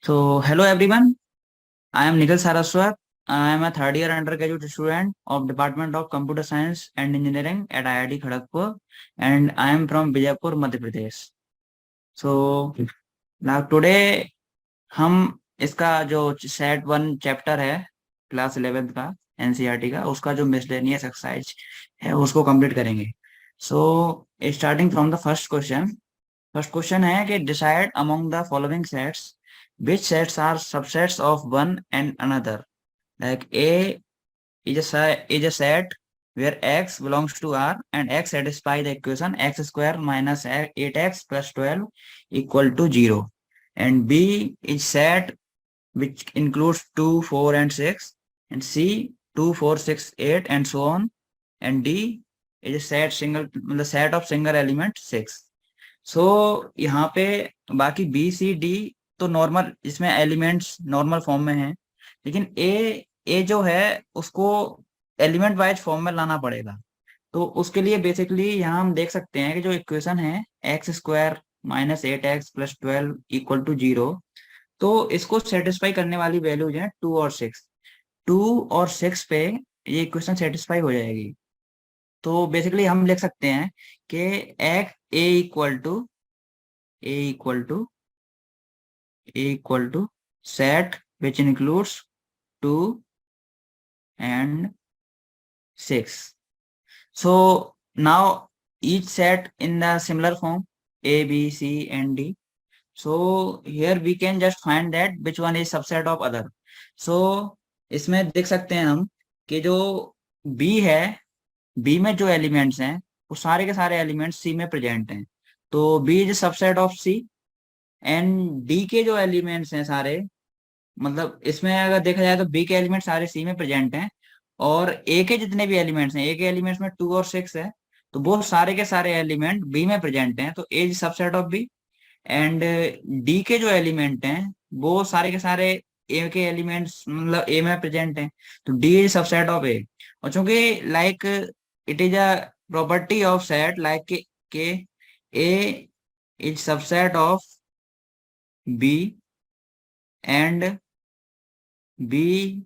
So, hello everyone. I am Nikhil Saraswat. I am a third year undergraduate student of Department of Computer Science and Engineering at IIT Kharagpur, and I am from Bijapur, Madhya Pradesh. So, now today हम इसका जो set one chapter है class 11th का NCERT का उसका जो miscellaneous exercise है उसको कंप्लीट करेंगे. So starting from the first question है कि decide among the following sets which sets are subsets of one and another. Like A is a set where x belongs to R and x satisfy the equation x square minus 8x plus 12 equal to 0. And B is set which includes 2, 4 and 6. And C 2, 4, 6, 8 and so on. And D is a the set of single element 6. सो यहाँ पे बाकी B C D तो normal इसमें elements normal form में हैं, लेकिन ए जो है उसको एलिमेंट वाइज फॉर्म में लाना पड़ेगा. तो उसके लिए बेसिकली यहाँ हम देख सकते हैं कि जो इक्वेशन है x square minus 8x plus 12 equal to 0, तो इसको सेटिस्फाई करने वाली वैल्यूज हैं 2 और 6 पे ये इक्वेशन सेटिस्फाई हो जाएगी. तो बेसिकली हम लिख सकते हैं कि x A equal to A equal to A equal to set which includes 2 and 6. So now each set in the similar form A, B, C and D. So here we can just find that which one is subset of other. So इसमें देख सकते हैं हम कि जो B है, B में जो एलिमेंट्स हैं वो सारे के सारे एलिमेंट्स C में प्रेजेंट हैं. तो B is subset of C and D के जो एलिमेंट्स हैं सारे, मतलब इसमें अगर देखा जाए तो B के एलिमेंट सारे C में प्रेजेंट हैं और A के जितने भी एलिमेंट्स हैं, A के एलिमेंट्स में 2 और 6 है, तो वो सारे के सारे एलिमेंट B में प्रेजेंट हैं. तो A is subset of B and D के जो एलिमेंट हैं वो सारे के सारे A के एलिमेंट्स मतलब A में प्रेजेंट हैं. तो D is subset of A. और चूंकि like it is a property of set like K, A is subset of B and B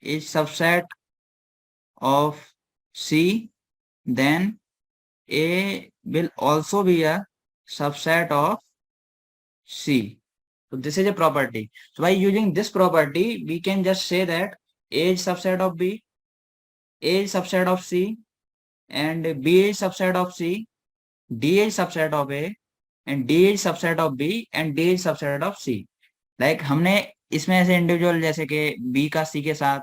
is subset of C, then A will also be a subset of C. So this is a property. So by using this property, we can just say that A is subset of B, A is subset of C, and B is subset of C, D is subset of A, and D is subset of B, and D is subset of C. Like हमने इसमें ऐसे individual जैसे कि B का C के साथ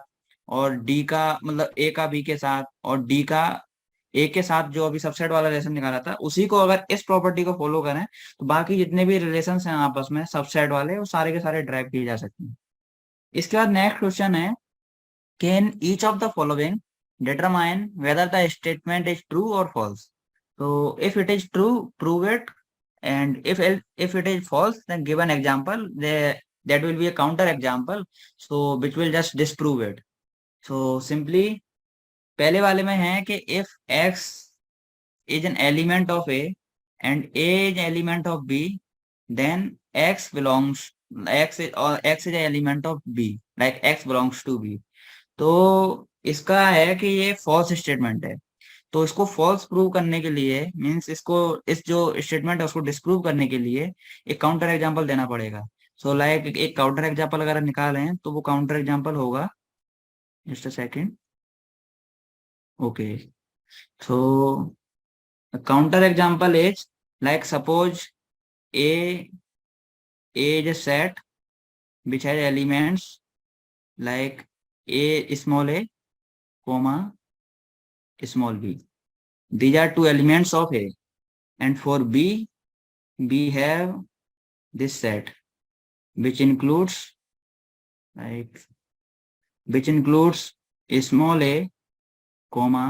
और D का मतलब A का B के साथ और D का A के साथ जो अभी सबसेट वाला रिलेशन निकाला था, उसी को अगर इस प्रॉपर्टी को फॉलो करें तो बाकी जितने भी रिलेशन हैं आपस में सबसेट वाले वो सारे के सारे ड्राइव किए जा सकते हैं. इसके बाद नेक्स्ट क्वेश्चन है, can each of the following determine whether the statement is true or false. So if it is true, prove it, and if it is false, then give an example. That will be a counter example, so which will just disprove it. So simply पहले वाले में है कि if x is an element of A and A is an element of B, then x is an element of B, like x belongs to B. तो इसका है कि ये फॉल्स स्टेटमेंट है. तो इसको फॉल्स प्रूव करने के लिए मींस इसको इस जो स्टेटमेंट है उसको डिस्प्रूव करने के लिए एक काउंटर एग्जांपल देना पड़ेगा. सो लाइक एक काउंटर एग्जांपल अगर निकालें तो वो काउंटर एग्जांपल होगा, just a second. Okay, so counter example is like suppose A is a set which has elements like a small a comma small b. These are two elements of A, and for B we have this set which includes small a comma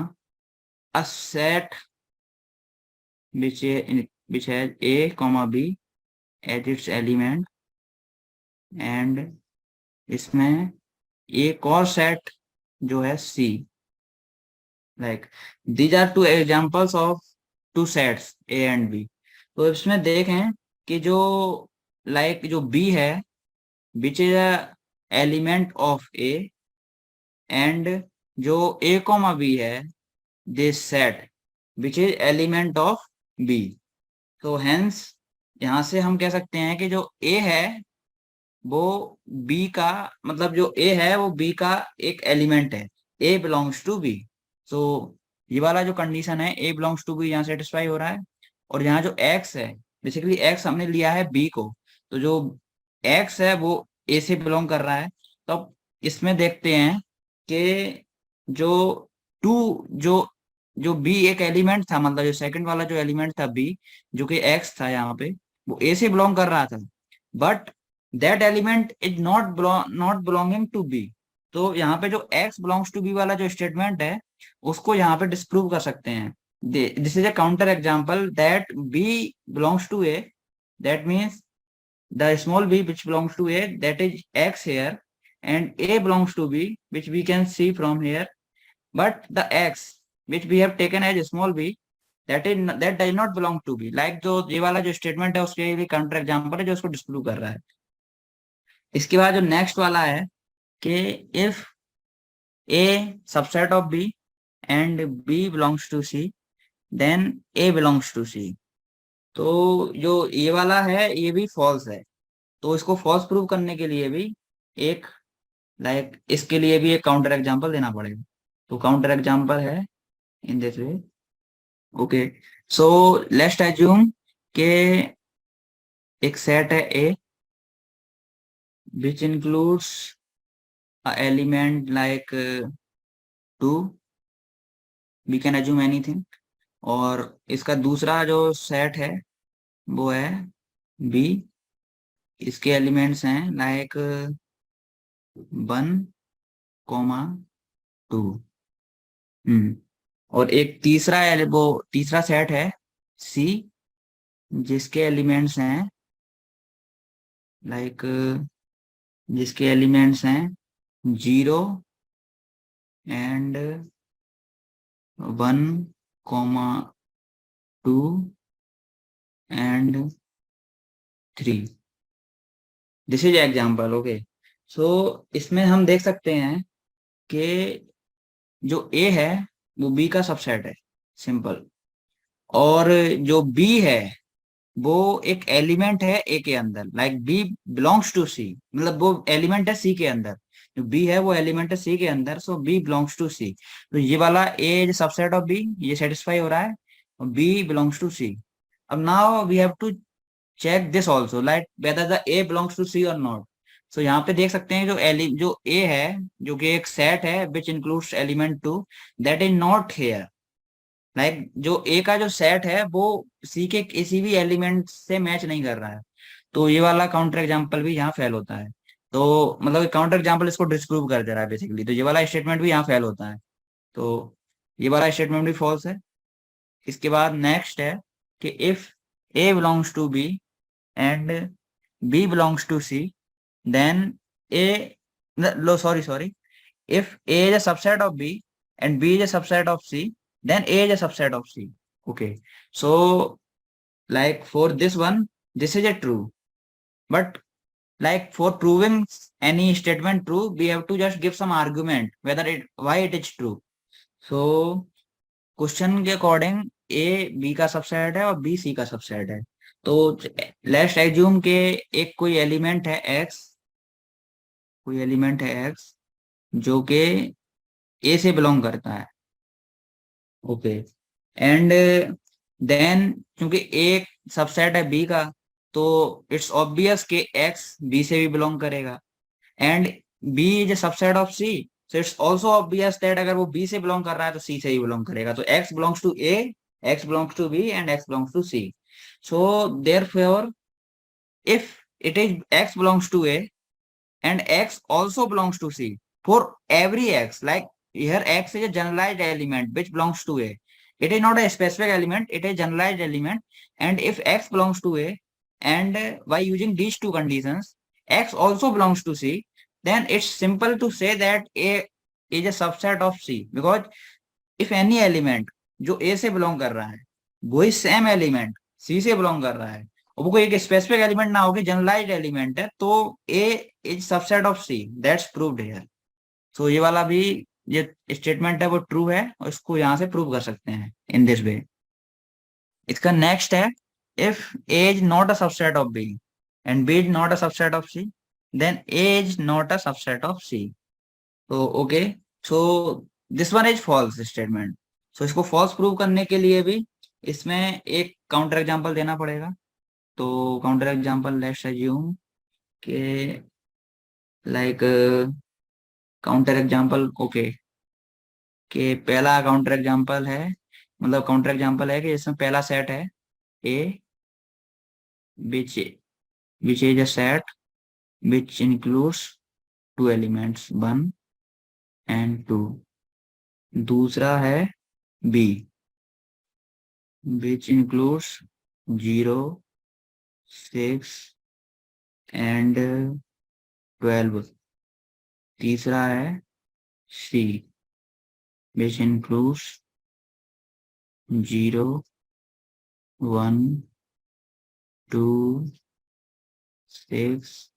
a set which has A comma B as its element, and इसमें एक और set जो है C. Like these are two examples of two sets A and B. तो इसमें देखें कि जो जो B है which is a element of A, and जो ए कॉमा बी है, this set which is element of B. तो हेंस यहाँ से हम कह सकते हैं कि जो ए है वो बी का, मतलब जो ए है वो बी का एक एलिमेंट है, ए बिलोंग्स टू बी। सो ये वाला जो कंडीशन है ए बिलोंग्स टू बी यहाँ सेटिस्फाई हो रहा है। और यहाँ जो एक्स है, बेसिकली एक्स हमने लिया है बी को, तो जो एक्स है वो ए से बिलोंग कर रहा है। तो अब इसमें देखते हैं कि जो टू जो जो बी एक एलिमेंट था, मतलब जो सेकंड वाला जो एलिमेंट था बी, जो कि एक्स था यहाँ पे, वो ए से बिलोंग कर रहा था, but that element is not belonging to B. तो यहाँ पे जो x बिलोंग्स टू बी वाला जो स्टेटमेंट है, उसको यहाँ पे डिस्प्रूव कर सकते हैं। This is a counter example that b belongs to a, that means the small b which belongs to a, that is x here, and a belongs to b which we can see from here, but the x which we have taken as small b, that does not belong to b, like जो ये वाला जो statement है उसके लिए counter example है जो उसको डिस्प्रूव कर रहा है। इसके बाद जो नेक्स्ट वाला है कि if a subset of b and b belongs to c, then a belongs to c। तो जो ये वाला है ये भी फॉल्स है, तो इसको फॉल्स प्रूव करने के लिए भी एक इसके लिए भी एक काउंटर एग्जांपल देना पड़ेगा। तो काउंटर एग्जांपल है in this way. Okay, so let's assume के एक सेट है A which includes element like 2, we can assume anything. और इसका दूसरा जो सेट है वो है बी, इसके एलिमेंट्स हैं लाइक 1, 2। और एक वो तीसरा सेट है सी, जिसके एलिमेंट्स हैं लाइक जिसके एलिमेंट्स हैं 0 and 1, 2 and 3। This is example. Okay, so इसमें हम देख सकते हैं कि जो ए है वो बी का सबसेट है, सिंपल। और जो बी है वो एक एलिमेंट है ए के अंदर, लाइक बी बिलोंग्स टू सी, मतलब वो एलिमेंट है सी के अंदर। जो बी है वो एलिमेंट है सी के अंदर, so B belongs to C. तो ये वाला ए सबसेट ऑफ बी ये सेटिस्फाई हो रहा है, और बी बिलोंग्स टू सी। अब now we have to check this also, like whether the A belongs to C और नॉट। सो यहाँ पे देख सकते हैं जो ए है, जो कि एक सेट है विच includes element 2, that is not here. Like जो ए का जो सेट है वो सी के किसी भी एलिमेंट से मैच नहीं कर रहा है। तो ये वाला काउंटर एग्जांपल भी यहाँ फेल होता है। तो मतलब काउंटर एग्जांपल इसको डिस्प्रूव कर दे रहा है बेसिकली। तो ये वाला स्टेटमेंट भी यहाँ फेल होता है, तो ये वाला स्टेटमेंट भी फॉल्स है। इसके बाद नेक्स्ट है कि if A belongs to B and B belongs to C, then A लो sorry if A is a subset of B and B is a subset of C, then A is a subset of C. Okay, so like for this one, this is a true, but like for proving any statement true, we have to just give some argument whether why it is true. So question के according A B का subset है और B C का subset है। तो let's assume के एक कोई एलिमेंट है X, जो कि ए से बिलोंग करता है। ओके, एंड देन क्योंकि एक सबसेट है बी का, तो इट्स ऑब्वियस कि एक्स बी से भी बिलोंग करेगा, and B is a subset of C, so it's also obvious that अगर वो बी से बिलोंग कर रहा है तो सी से ही बिलोंग करेगा। तो x belongs to A, x belongs to B and x belongs to C. So therefore if it is x belongs to A and x also belongs to C for every x, like here x is a generalized element which belongs to A. It is not a specific element, it is a generalized element. And if x belongs to A and by using these two conditions x also belongs to C, then it's simple to say that A is a subset of C, because if any element जो A से belong कर रहा है वही same element C से belong कर रहा है, वो कोई एक स्पेसिफिक एलिमेंट ना होगी, जनरलाइज्ड एलिमेंट है, तो A is subset of C, that's proved here. So ये वाला भी, ये स्टेटमेंट है वो ट्रू है, और इसको यहाँ से प्रूव कर सकते हैं इन दिस वे। इसका नेक्स्ट है, if A is not a subset of B and B is not a subset of C, then A is not a subset of C. तो okay, so this one is false statement. So इसको false prove करने के लिए भी इसमें एक counter example देना पड़ेगा। तो काउंटर एग्जांपल लेट्स अज्यूम के, लाइक काउंटर एग्जांपल, ओके, कि पहला काउंटर एग्जांपल है, मतलब काउंटर एग्जांपल है कि इसमें पहला सेट है A, which which is a set which includes two elements 1 and 2। दूसरा है बी, विच इंक्लूड्स 0, 6 and 12। तीसरा है सी, which includes 0, 1, 2, 6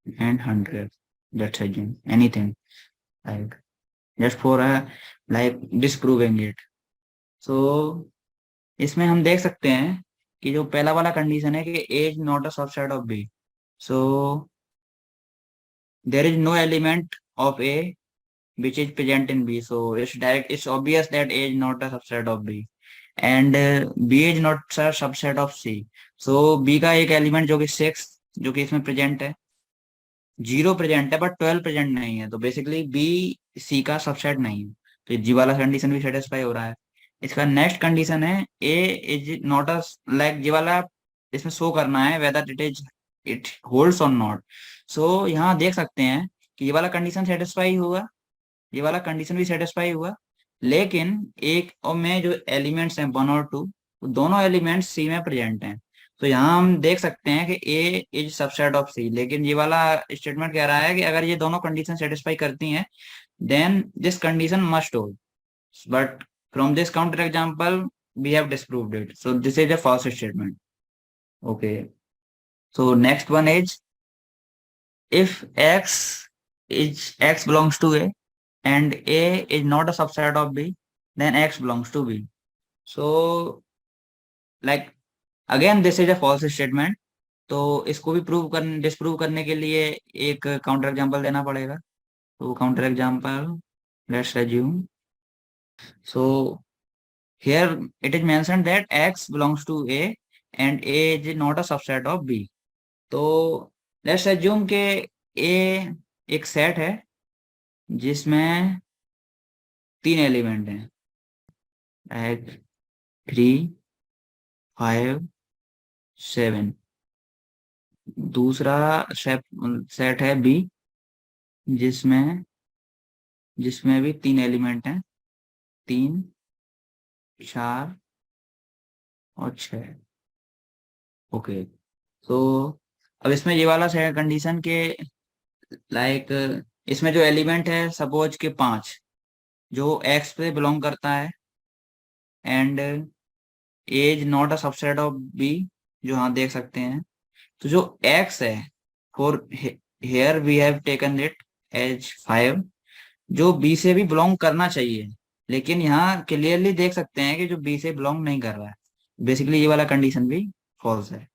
and 100। That's again anything, like just for a like disproving it। So इसमें हम देख सकते हैं कि जो पहला वाला कंडीशन है कि A is not a subset of B, so there is no element of A which is present in B. So it's obvious that A is not a subset of B, and B is not a subset of C। So B का एक element जो कि 6, जो कि इसमें present है, 0 present है but 12 present नहीं है, तो बेसिकली बी सी का सबसेट नहीं है। तो जी वाला कंडीशन भी सेटिस्फाई हो रहा है। इसका नेक्स्ट कंडीशन है ए इज नॉट अ, लाइक जी वाला इसमें शो करना है वेदर इट होल्ड्स और नॉट। सो यहाँ देख सकते हैं कि ये वाला कंडीशन सेटिस्फाई हुआ, ये वाला कंडीशन भी सेटिस्फाई हुआ, लेकिन एक और में जो एलिमेंट्स हैं 1 और 2, दोनों एलिमेंट्स सी में प्रेजेंट हैं। तो यहाँ हम देख सकते हैं कि ए इज सबसेट ऑफ सी, लेकिन ये वाला स्टेटमेंट कह रहा है कि अगर ये दोनों कंडीशन सेटिस्फाई करती हैं then this condition must hold, but from this counter example we have disproved it, so this is a false statement. Okay, so next one is, if x belongs to a and a is not a subset of b, then x belongs to b। So like again this is a false statement। तो इसको भी disprove करने के लिए एक counter example देना पड़ेगा। तो counter example let's assume, so here it is mentioned that x belongs to a and a is not a subset of b। तो लेट्स अज्यूम के a एक सेट है जिसमें 3 एलिमेंट हैं, लाइक 3, 5, 7। दूसरा सेट है बी, जिसमें जिसमें भी 3 एलिमेंट हैं, 3, 4 और 6। ओके, तो अब इसमें ये वाला कंडीशन के, लाइक इसमें जो एलिमेंट है सपोज के 5, जो एक्स पे बिलोंग करता है, and as not a subset of B, जो हाँ देख सकते हैं। तो जो एक्स है, for here we have taken it as 5, जो बी से भी बिलोंग करना चाहिए, लेकिन यहाँ क्लियरली देख सकते हैं कि जो बी से बिलोंग नहीं कर रहा है, बेसिकली ये वाला कंडीशन भी फॉल्स है।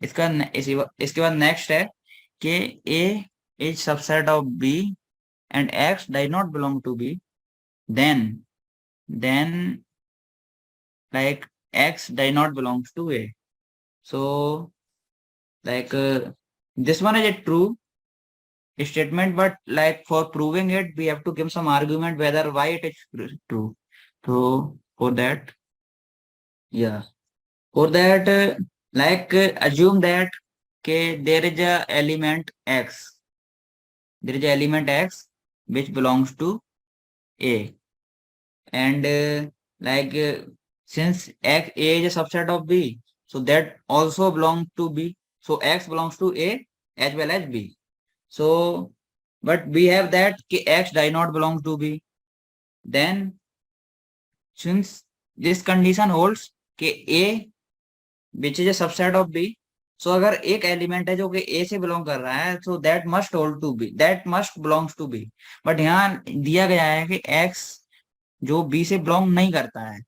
इसके बाद नेक्स्ट है कि A is subset of B and X does not belong to B, then then like x does not belongs to a। So like this one is a true statement, but like for proving it we have to give some argument whether why it is true। So for that, yeah, for that assume that okay, there is a element x, there is a element x which belongs to a, and since x a is a subset of b, so that also belongs to b, so x belongs to a as well as b। So but we have that x does not belong to b, then since this condition holds a which is a subset of B. So अगर एक element है जो कि ए से belong कर रहा है, so that must hold to B, that must belongs to B. But यहाँ दिया गया है कि एक्स जो बी से बिलोंग नहीं करता है,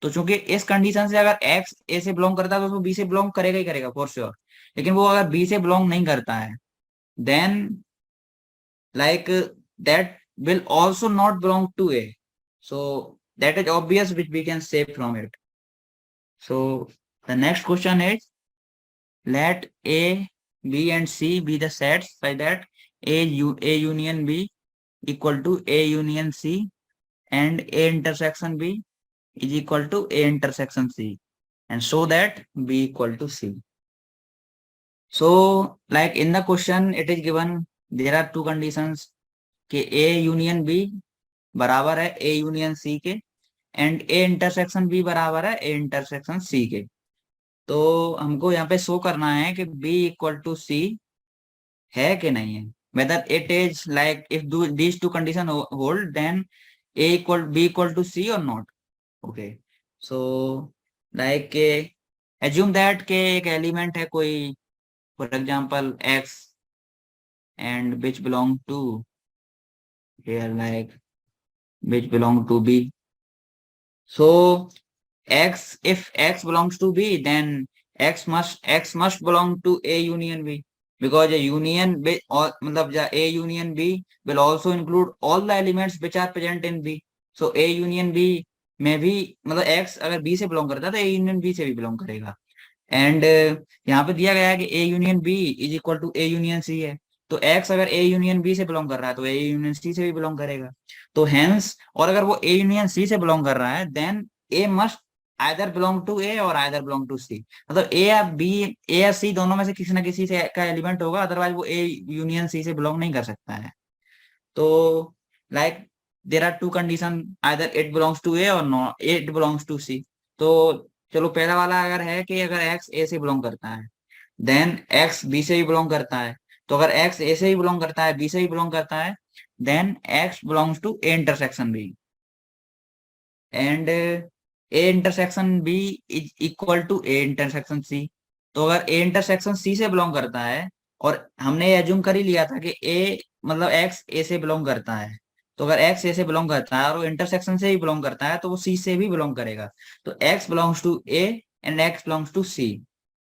तो चूंकि इस कंडीशन से अगर एक्स ए से बिलोंग करता है तो वो बी से बिलोंग करेगा ही करेगा फॉर श्योर। लेकिन वो अगर बी से बिलोंग नहीं करता है, then like that will also not belong to A. So that is obvious which we can say from it. So the next question is, let A, B and C be the sets by that A union B equal to A union C and A intersection B is equal to A intersection C, and so that B equal to C. So like in the question it is given there are two conditions कि A union B बराबर है A union सी के, and A intersection B बराबर है ए intersection सी के। तो हमको यहाँ पे शो करना है कि बी इक्वल टू सी है कि नहीं है, whether it is like if these two condition hold then A equal B equal to C और not. Okay, so like assume that के एक एलिमेंट है कोई, for example x, and which belong to here like which belong to B. So X, if X belongs to B, then X must belong to A union B, because a union B or मतलब A union B will also include all the elements which are present in B. So A union B में भी मतलब X अगर B से belong करता है तो A union B से भी बिलोंग करेगा। एंड यहाँ पे दिया गया है कि A union B is equal to A union C है, तो X अगर A यूनियन B से बिलोंग कर रहा है तो A यूनियन C से भी बिलोंग करेगा। तो हेंस, और अगर वो A यूनियन C से बिलोंग कर रहा है then A must either belong to A or either belong to सी, मतलब ए या बी, ए या सी दोनों में से किसी ना किसी से का एलिमेंट होगा, अदरवाइज वो ए यूनियन सी से बिलोंग नहीं कर सकता है। तो like there are two condition, either it belongs to A or not it belongs to C. तो चलो पहला वाला अगर है कि अगर एक्स ए से बिलोंग करता है देन एक्स बी से भी बिलोंग करता है, तो अगर एक्स ए से भी बिलोंग करता है बी से भी बिलोंग करता है then x belongs to A intersection B, and A intersection B is equal to A intersection C. तो अगर ए इंटरसेक्शन सी से बिलोंग करता है, और हमने एज्यूम कर ही लिया था कि ए मतलब एक्स ए से बिलोंग करता है, तो अगर एक्स ए से बिलोंग करता है और वो इंटरसेक्शन से ही बिलोंग करता है तो वो सी से भी बिलोंग करेगा। तो x belongs to A and x belongs to C.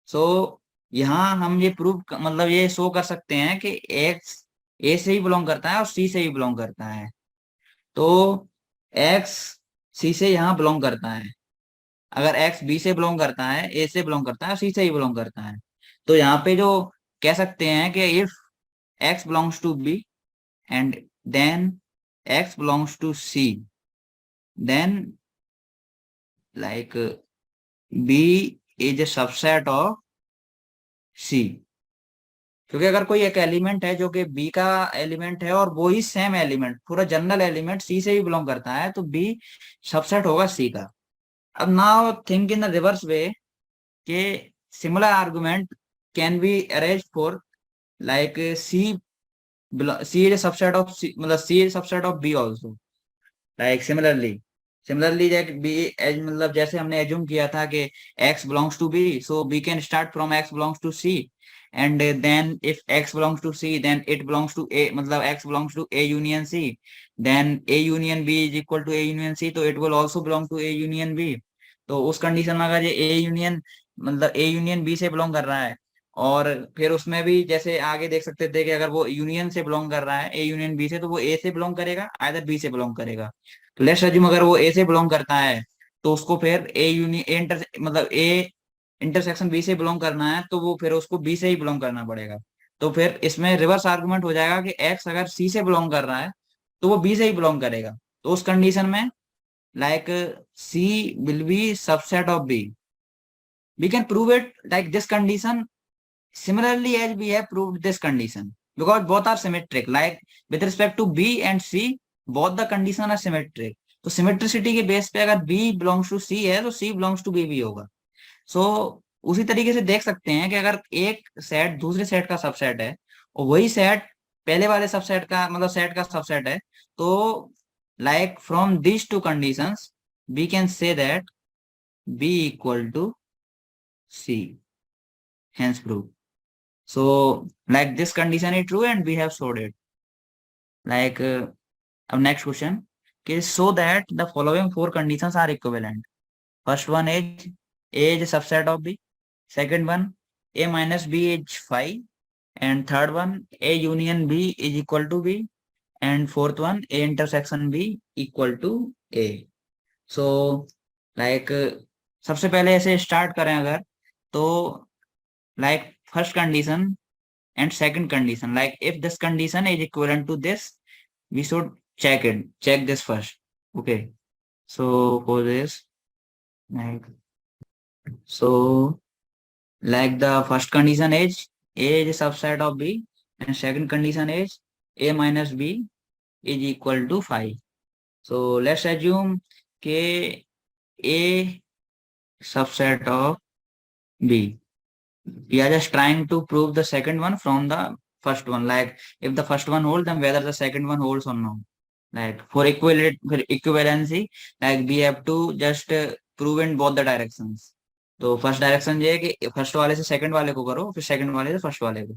So यहाँ हम ये प्रूव मतलब ये शो कर सकते हैं कि एक्स ए से ही बिलोंग करता है और सी से ही बिलोंग करता है। तो एक्स सी से यहाँ बिलोंग करता है, अगर एक्स बी से बिलोंग करता है, ए से बिलोंग करता है, सी से ही बिलोंग करता है, तो यहाँ पे जो कह सकते हैं कि if x belongs to B and then x belongs to C, then like B is a subset of C. क्योंकि अगर कोई एक एलिमेंट है जो कि बी का एलिमेंट है और वो ही सेम एलिमेंट पूरा जनरल एलिमेंट सी से ही बिलोंग करता है, तो बी सबसेट होगा सी का। अब now think in the reverse way के similar argument can be arranged for like C is a subset of C, मतलब C is subset of B also. Like similarly B as मतलब जैसे हमने assume किया था कि x belongs to B, so B can start from x belongs to C, and then if x belongs to C then it belongs to A, मतलब x belongs to A union C, then A union B is equal to A union C, तो it will also belong to A union B. तो उस condition में अगर ये A union मतलब A union B से belong कर रहा है, और फिर उसमें भी जैसे आगे देख सकते थे कि अगर वो यूनियन से बिलोंग कर रहा है ए यूनियन बी से, तो वो ए से बिलोंग करेगा आइदर बी से बिलोंग करेगा। तो लेट्स अज्यूम अगर वो ए से बिलोंग करता है तो उसको फिर ए यूनियन ए इंटर मतलब ए इंटरसेक्शन बी से बिलोंग करना है तो वो फिर उसको बी से ही बिलोंग करना पड़ेगा। तो फिर इसमें रिवर्स आर्गुमेंट हो जाएगा कि एक्स अगर सी से बिलोंग कर रहा है तो वो बी से ही बिलोंग करेगा। तो उस कंडीशन में like C will be subset of B. We can prove it like this condition similarly as we have proved this condition, because both are symmetric. Like with respect to B and C, both the condition are symmetric. तो symmetricity के base पे अगर B belongs to C है तो C belongs to B भी होगा। सो उसी तरीके से देख सकते हैं कि अगर एक सेट दूसरे सेट का सबसेट है और वही सेट पहले वाले सबसेट का मतलब सेट का सबसेट है, तो like from these two conditions we can say that B equal to C. Hence proof. So like this condition is true and we have showed it. Like अब next question कि so that the following four conditions are equivalent. First one is A is a subset of B. Second one, A minus B is phi. And third one, A union B is equal to B. And fourth one, A intersection B equal to A. So like सबसे पहले ऐसे start करें अगर, तो like first condition and second condition, like if this condition is equivalent to this, we should check this first. Okay, so for this, like so like the first condition is A is a subset of B, and second condition is A minus B is equal to phi. So let's assume K A subset of B. We are just trying to prove the second one from the first one. Like if the first one holds, then whether the second one holds or not. Like for equivalency, like we have to just prove in both the directions. तो first direction ये है कि first वाले से second वाले को करो, फिर सेकंड वाले से फर्स्ट वाले को.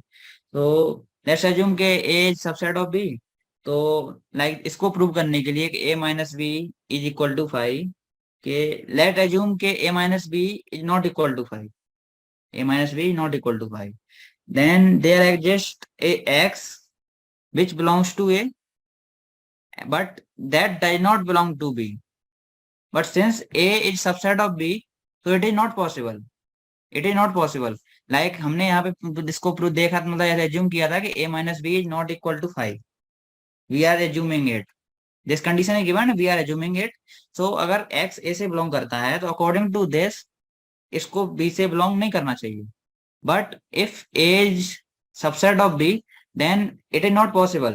तो लेट्स अज्यूम के ए सबसेट ऑफ बी. तो लाइक इसको प्रूव करने के लिए कि A minus B is equal to five, के लेट अज्यूम के A minus B is not equal to five. A minus B is not equal to 5. Then there exists a x which belongs to A, but that does not belong to B. But since A is subset of B, so it is not possible. It is not possible. Like हमने यहाँ पे इसको prove देखा, मतलब ऐसे assume किया था कि A minus B is not equal to 5. We are assuming it. This condition is given, we are assuming it. So अगर x A से belong करता है, तो according to this इसको B से belong नहीं करना चाहिए. But if A is subset of B, then it is not possible.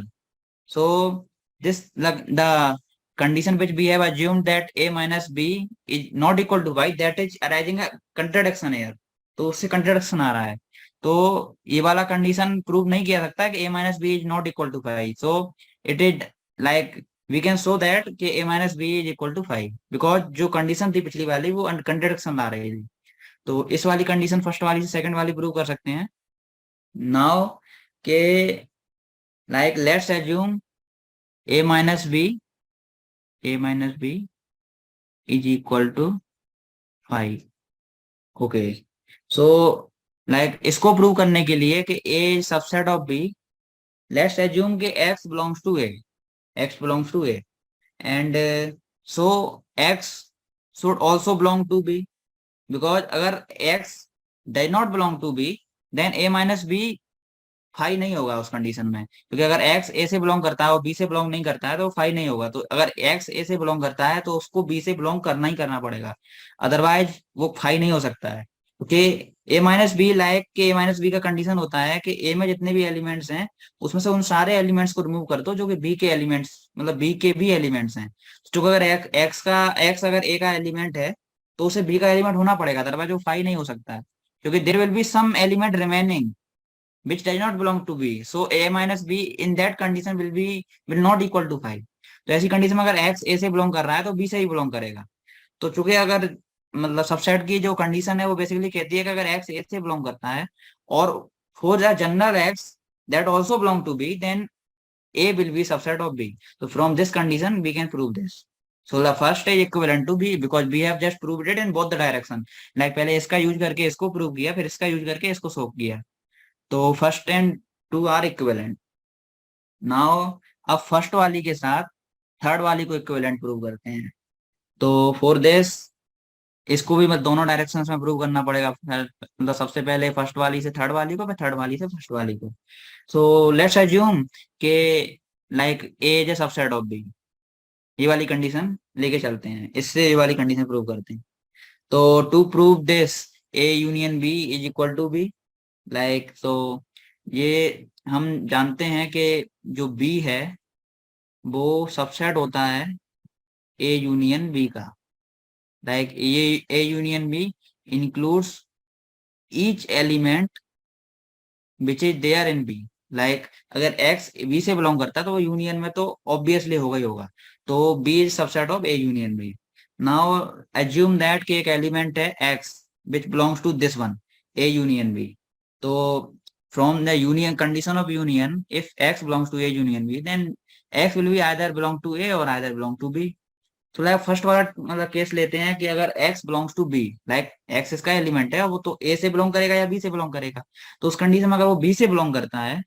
So this the condition which we have assumed that A minus B is not equal to Y, that is arising a contradiction here. तो उससे contradiction आ रहा है. तो ये वाला condition prove नहीं किया सकता कि A minus B is not equal to 5. So it is like we can show that कि A minus B is equal to 5 because जो condition थी पिछली वाली वो contradiction ला रही थी. तो इस वाली कंडीशन फर्स्ट वाली से सेकंड वाली प्रूव कर सकते हैं. नाउ के like let's assume A minus B is equal to 5. Okay, so like इसको प्रूव करने के लिए कि A subset of B, let's assume कि x belongs to A and so x should also belong to B. Because अगर x does not belong to B, then a minus B five नहीं होगा उस condition में. क्योंकि अगर x a से belong करता है और b से बिलोंग नहीं करता है तो फाई नहीं होगा. तो अगर x a से बिलोंग करता है तो उसको b से बिलोंग करना ही करना पड़ेगा, अदरवाइज वो फाई नहीं हो सकता है. क्योंकि a माइनस बी लाइक के a माइनस बी का कंडीशन होता है कि a में जितने भी एलिमेंट्स हैं उसमें से उन सारे एलिमेंट्स को रिमूव कर दो जो कि b के एलिमेंट्स, मतलब b के भी एलिमेंट्स हैं. तो अगर x अगर a का एलिमेंट है तो उसे बी का एलिमेंट होना पड़ेगा, अदरवाइज वो फाई नहीं हो सकता है. क्योंकि there will be some element remaining which does not belong to B. So A minus B in that condition will not equal to 5. तो ऐसी कंडीशन में अगर x A से बिलोंग कर रहा है तो B से ही बिलोंग करेगा. तो चूंकि अगर मतलब सबसेट की जो कंडीशन है वो बेसिकली कहती है कि अगर x A से बिलोंग करता है और for the general x that also belong to B, then A will be subset of B. So from this condition we can prove this. So the first is equivalent to B because we have just proved it in both the direction. Like पहले इसका use करके इसको prove किया, फिर इसका use करके इसको solve किया. तो first and two are equivalent. Now अब फर्स्ट वाली के साथ थर्ड वाली को इक्विवेलेंट प्रूव करते हैं. तो फॉर दिस इसको भी मतलब दोनों डायरेक्शंस में प्रूव करना पड़ेगा. मतलब सबसे पहले फर्स्ट वाली से थर्ड वाली को, फिर थर्ड वाली से फर्स्ट वाली को. सो लेट्स अज्यूम के like A is a subset of B. ये वाली कंडीशन लेके चलते हैं, इससे ये वाली कंडीशन प्रूव करते हैं. तो to prove this A union B is equal to B, like तो ये हम जानते हैं कि जो बी है वो सबसेट होता है ए यूनियन बी का. लाइक ये A union B includes each element which is there in B. Like अगर x बी से बिलोंग करता है तो वो यूनियन में तो ऑब्वियसली होगा ही होगा. तो B is subset of A union B. Now assume that कि एक एलिमेंट है x which belongs to this one, A union B. So from the union condition of union, if X belongs to A union B, then X will be either belong to A or either belong to B. तो like first वाला मतलब case लेते हैं कि अगर x belongs to B, like x इसका element है, वो तो a से बिलोंग करेगा या b से बिलोंग करेगा। तो उस कंडीशन में अगर वो b से बिलोंग करता है,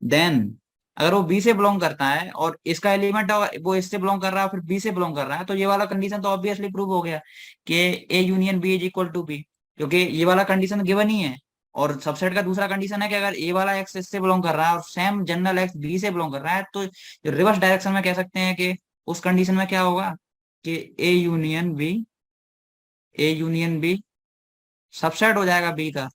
देन अगर वो बी से बिलोंग करता है और इसका एलिमेंट वो इससे बिलोंग कर रहा है फिर बी से बिलोंग कर रहा है, तो ये वाला कंडीशन तो ऑब्वियसली प्रूव हो गया कि A union B is equal to B, क्योंकि ये वाला कंडीशन गिवन ही है। और सबसेट का दूसरा कंडीशन है कि अगर ए वाला एक्स इससे बिलोंग कर रहा है और सेम जनरल एक्स बी से बिलोंग कर रहा है, तो रिवर्स डायरेक्शन में कह सकते हैं कि उस कंडीशन में क्या होगा कि ए यूनियन बी सबसेट हो जाएगा बी का।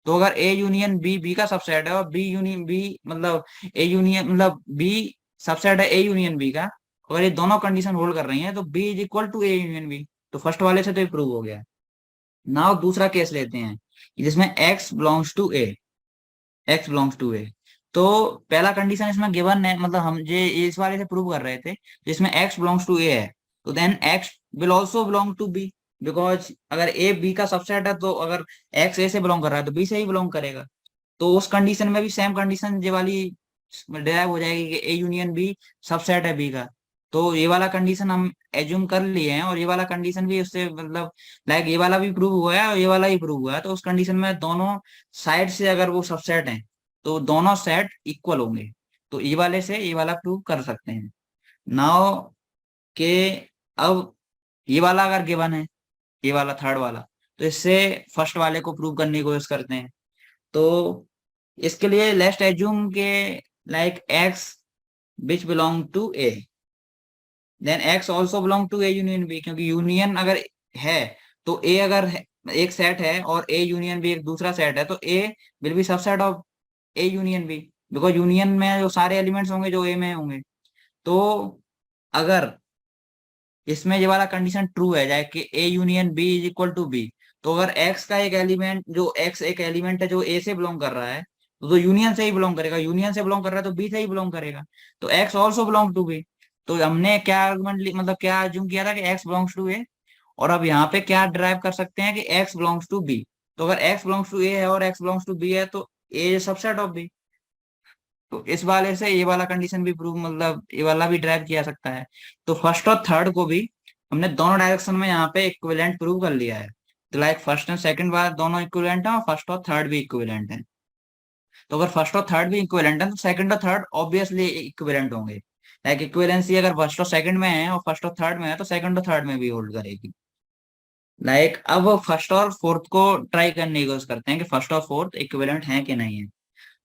तो अगर ए यूनियन बी बी का सबसेट है और बी यूनियन बी मतलब ए यूनियन मतलब बी सबसेट है ए यूनियन बी का, अगर ये दोनों कंडीशन होल्ड कर रही हैं तो B is equal to A union B. तो फर्स्ट वाले से तो ये प्रूव हो गया। नाउ दूसरा केस लेते हैं जिसमें x बिलोंग्स टू ए। तो पहला कंडीशन इसमें गिवन है, मतलब हम ये इस वाले से प्रूव कर रहे थे जिसमें x बिलोंग्स टू ए है, तो then x will also belong to B, because अगर ए बी का सबसेट है तो अगर एक्स ए से बिलोंग कर रहा है तो बी से ही बिलोंग करेगा। तो उस कंडीशन में भी सेम कंडीशन ये वाली डिराइव हो जाएगी कि ए यूनियन बी सबसेट है बी का। तो ये वाला कंडीशन हम एज्यूम कर लिए हैं और ये वाला कंडीशन भी उससे मतलब लाइक ये वाला भी प्रूव हुआ है और ये वाला ही प्रूव हुआ है। तो उस कंडीशन में दोनों साइड से अगर वो सबसेट हैं तो दोनों सेट इक्वल होंगे, तो ये वाले से ये वाला प्रूव कर सकते हैं। नाउ के अब ये वाला अगर गिवन है, ये वाला थर्ड वाला, तो इससे फर्स्ट वाले को प्रूव करने की कोशिश करते हैं। तो इसके लिए लेट्स एज्यूम के like x which belong to A, then x also belong to A union B, क्योंकि यूनियन अगर है तो ए अगर एक सेट है और ए यूनियन बी एक दूसरा सेट है, तो A will be subset of A union B, because union में जो सारे एलिमेंट्स होंगे जो ए में होंगे। तो अगर इसमें ये वाला कंडीशन ट्रू है जाए कि A union B is equal to B, तो अगर एक्स का एक एलिमेंट जो एक्स एक एलिमेंट है जो ए से बिलोंग कर रहा है तो यूनियन से ही बिलोंग करेगा, यूनियन से बिलोंग कर रहा है तो बी से ही बिलोंग करेगा। तो x also belong to B. तो हमने क्या आर्गुमेंट मतलब क्या अज्यूम किया था कि एक्स बिलोंग्स टू ए, और अब यहाँ पे क्या ड्राइव कर सकते हैं कि एक्स बिलोंग्स टू बी। तो अगर एक्स बिलोंग्स टू ए है और एक्स बिलोंग्स टू बी है तो A is subset of B. तो इस वाले से ये वाला कंडीशन भी प्रूव मतलब ये वाला भी ड्राइव किया सकता है। तो फर्स्ट और थर्ड को भी हमने दोनों डायरेक्शन में यहाँ पे इक्विवेलेंट प्रूव कर लिया है। तो लाइक फर्स्ट एंड सेकंड वाला दोनों इक्विवेलेंट है और फर्स्ट और थर्ड भी इक्विवेलेंट है। तो अगर फर्स्ट और थर्ड भी इक्विवेलेंट है तो सेकंड और थर्ड ऑब्वियसली इक्विवेलेंट होंगे। लाइक इक्विवेलेंसी अगर फर्स्ट और सेकंड में है और फर्स्ट और थर्ड में है तो सेकंड और थर्ड में भी होल्ड करेगी। लाइक अब फर्स्ट और फोर्थ को ट्राई करने की कोशिश करते हैं कि फर्स्ट और फोर्थ इक्विवेलेंट है कि नहीं है।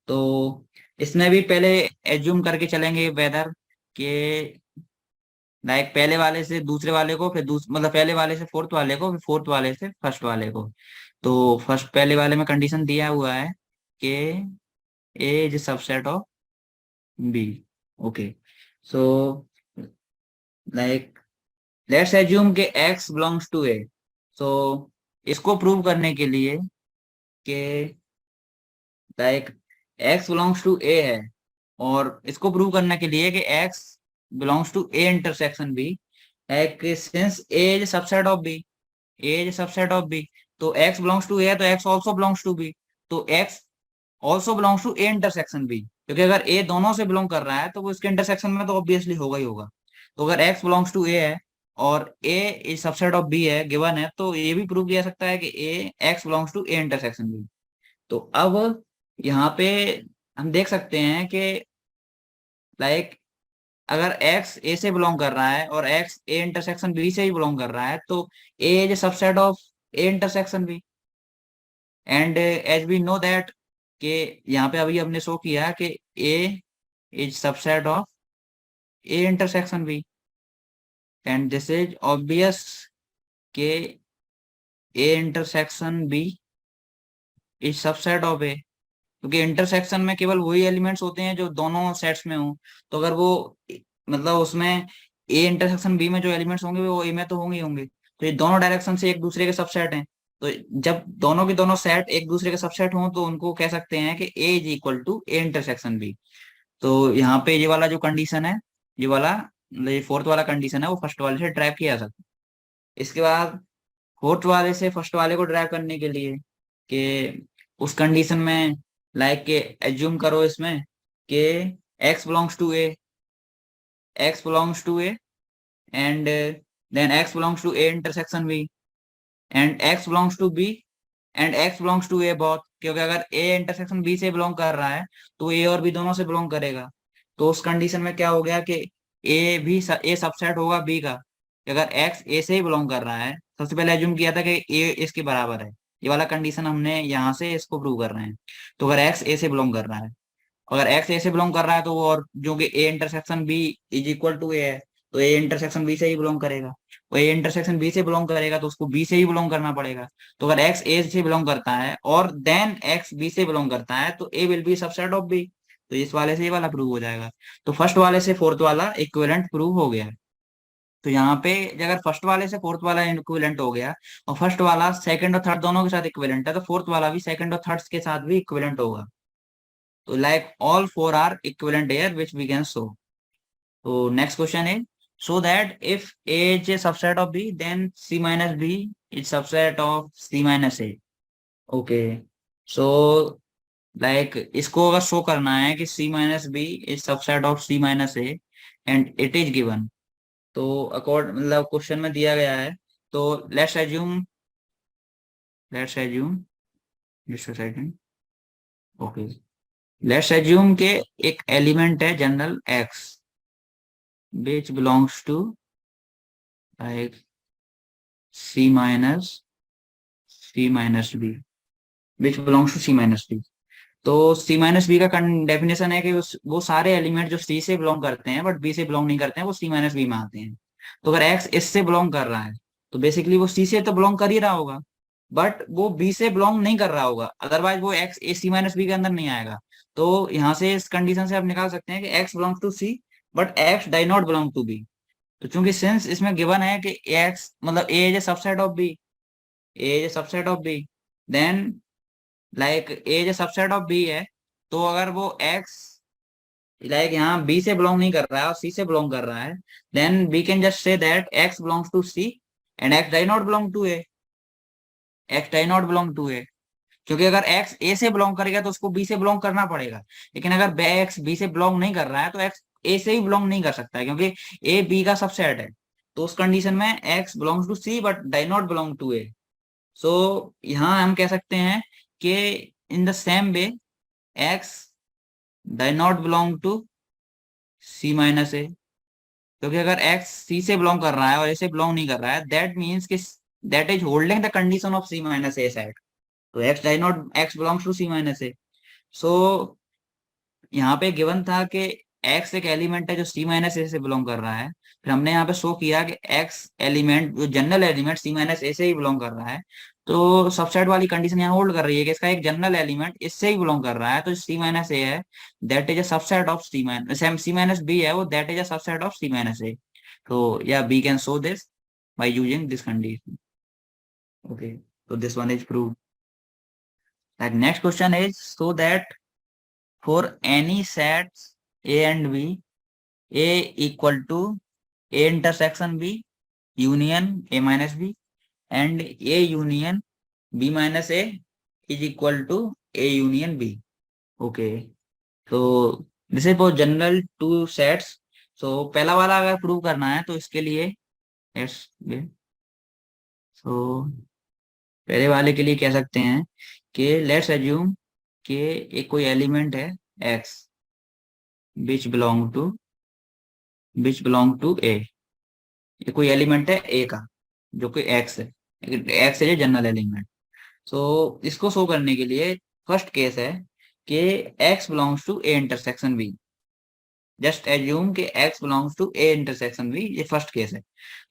तो इसमें भी पहले एज्यूम करके चलेंगे वेदर के लाइक पहले वाले से दूसरे वाले को फिर मतलब पहले वाले से फोर्थ वाले को फिर फोर्थ वाले से फर्स्ट वाले को। तो फर्स्ट पहले वाले में कंडीशन दिया हुआ है कि A is subset of B. Okay, so like let's assume के x belongs to A. So इसको प्रूव करने के लिए कि like x belongs to A है और इसको प्रूव करने के लिए कि x belongs to A intersection B, like since A is subset of B, A is subset of B, तो x बिलोंग्स टू ए है तो x also belongs to B, तो x also belongs to A intersection B, क्योंकि अगर ए दोनों से belong कर रहा है तो वो इसके इंटरसेक्शन में तो ऑब्वियसली होगा ही होगा। तो अगर x बिलोंग्स टू ए है और a is subset of B है गिवन है, तो ये भी प्रूव किया सकता है कि A x belongs to A intersection B. तो अब यहाँ पे हम देख सकते हैं कि लाइक अगर x a से बिलोंग कर रहा है और x a इंटरसेक्शन b से ही बिलोंग कर रहा है तो a is subset of a intersection b। And as we know that कि यहाँ पे अभी हमने शो किया कि a is subset of a intersection b, and this is obvious कि a intersection b is subset of a, क्योंकि intersection में केवल वही एलिमेंट्स होते हैं जो दोनों सेट्स में हो। तो अगर वो मतलब उसमें ए इंटरसेक्शन बी में जो एलिमेंट्स होंगे वो ए में तो होंगे ही होंगे, तो ये दोनों डायरेक्शन से एक दूसरे के सबसेट हैं। तो जब दोनों के दोनों सेट एक दूसरे के सबसेट हों तो उनको कह सकते हैं कि A is equal to A intersection B. तो यहाँ पे ये वाला जो कंडीशन है, ये वाला ये फोर्थ वाला कंडीशन है वो फर्स्ट वाले से ड्राइव किया जा सकता है। इसके बाद फोर्थ वाले से फर्स्ट वाले को ड्राइव करने के लिए कि उस कंडीशन में लाइक के एज्यूम करो इसमें कि x belongs to A, x belongs to A and then x belongs to A intersection B and x belongs to B and x belongs to A both, क्योंकि अगर a इंटरसेक्शन b से belong कर रहा है तो a और b दोनों से बिलोंग करेगा। तो उस कंडीशन में क्या हो गया कि a सबसेट होगा b का, कि अगर x a से ही बिलोंग कर रहा है। सबसे पहले एज्यूम किया था कि a इसके बराबर है, ये वाला कंडीशन हमने यहाँ से इसको प्रूव कर रहे हैं। तो अगर x a से बिलोंग कर रहा है, अगर एक्स ए से बिलोंग कर रहा है तो वो, और जो कि A intersection B is equal to A है, तो ए इंटरसेक्शन बी से ही बिलोंग करेगा। वो ए इंटरसेक्शन बी से बिलोंग करेगा तो उसको बी से ही बिलोंग करना पड़ेगा। तो अगर एक्स ए से बिलोंग करता है और देन एक्स बी से बिलोंग करता है तो A will be subset of B. तो इस वाले से ये वाला प्रूव हो जाएगा। तो फर्स्ट वाले से फोर्थ वाला इक्विवेलेंट प्रूव हो गया है। तो यहाँ पे अगर फर्स्ट वाले से फोर्थ वाला इक्विवेलेंट हो गया और फर्स्ट वाला सेकंड और थर्ड दोनों के साथ इक्विवेलेंट है, तो फोर्थ वाला भी सेकंड और थर्ड के साथ भी इक्विवेलेंट होगा। So like all four are equivalent here, which we can show. So next question is, so that if A is a subset of B, then C minus B is subset of C minus A. Okay. So like इसको अगर show करना है कि C minus B is subset of C minus A and it is given. तो accord मतलब question में दिया गया है। तो let's assume just a second. Okay. Let's assume के एक एलिमेंट है general x which belongs to like c minus b which belongs to c minus b। तो c minus b का डेफिनेशन है कि वो सारे एलिमेंट जो c से बिलोंग करते हैं बट b से बिलोंग नहीं करते हैं वो c minus b में आते हैं। तो अगर x इससे बिलोंग कर रहा है तो बेसिकली वो c से तो बिलोंग कर ही रहा होगा, बट वो बी से बिलोंग नहीं कर रहा होगा, अदरवाइज वो एक्स ए सी माइनस बी के अंदर नहीं आएगा। तो यहाँ से इस कंडीशन से आप निकाल सकते हैं कि x belongs to C but x did not belong to B. तो चूंकि सिंस इसमें गिवन है कि एक्स मतलब A is a subset of B, A is a subset of B, then like A is a subset of B है, तो अगर वो एक्स लाइक यहाँ बी से बिलोंग नहीं कर रहा है और सी से बिलोंग कर रहा है, then we can just say that x belongs to C and x did not belong to A, x did not belong to A. क्योंकि अगर एक्स ए से बिलोंग करेगा तो उसको बी से बिलोंग करना पड़ेगा, लेकिन अगर एक्स बी से बिलोंग नहीं कर रहा है तो एक्स ए से ही बिलोंग नहीं कर सकता है, क्योंकि ए बी का सबसेट है। तो उस कंडीशन में x belongs to C but did not belong to A. So यहाँ हम कह सकते हैं कि in the same way x did not belong to C minus A, क्योंकि अगर एक्स सी से बिलोंग कर रहा है और ए से बिलोंग नहीं कर रहा है, दैट मीन्स कि that is holding the condition of C minus A set. तो x did not x belongs to C minus A. So यहाँ पे गिवन था कि एक्स एक एलिमेंट है जो सी माइनस ए से बिलोंग कर रहा है। फिर हमने यहाँ पे शो किया कि एक्स एलिमेंट जो जनरल एलिमेंट सी माइनस ए से ही बिलोंग कर रहा है। तो सबसेट वाली कंडीशन यहाँ होल्ड कर रही है कि इसका एक जनरल एलिमेंट इससे ही बिलोंग कर रहा है, तो सी माइनस ए है that is a subset of C minus B है वो that is a subset of C minus A. तो या B can show this by using this condition. Okay, so this one is proved. Like next question is, so that for any sets A and B, A equal to A intersection B union A minus B and A union B minus A is equal to A union B. Okay, so this is for general two sets. So पहला वाला अगर prove करना है तो इसके लिए yes, so पहले वाले के लिए कह सकते हैं कि लेट्स एज्यूम कि एक कोई एलिमेंट है x which belong to a। ये कोई एलिमेंट है a का जो कि x है, x है जनरल एलिमेंट। सो इसको शो करने के लिए फर्स्ट केस है कि x belongs to a intersection b। Just assume कि x belongs to a intersection b, ये फर्स्ट केस है।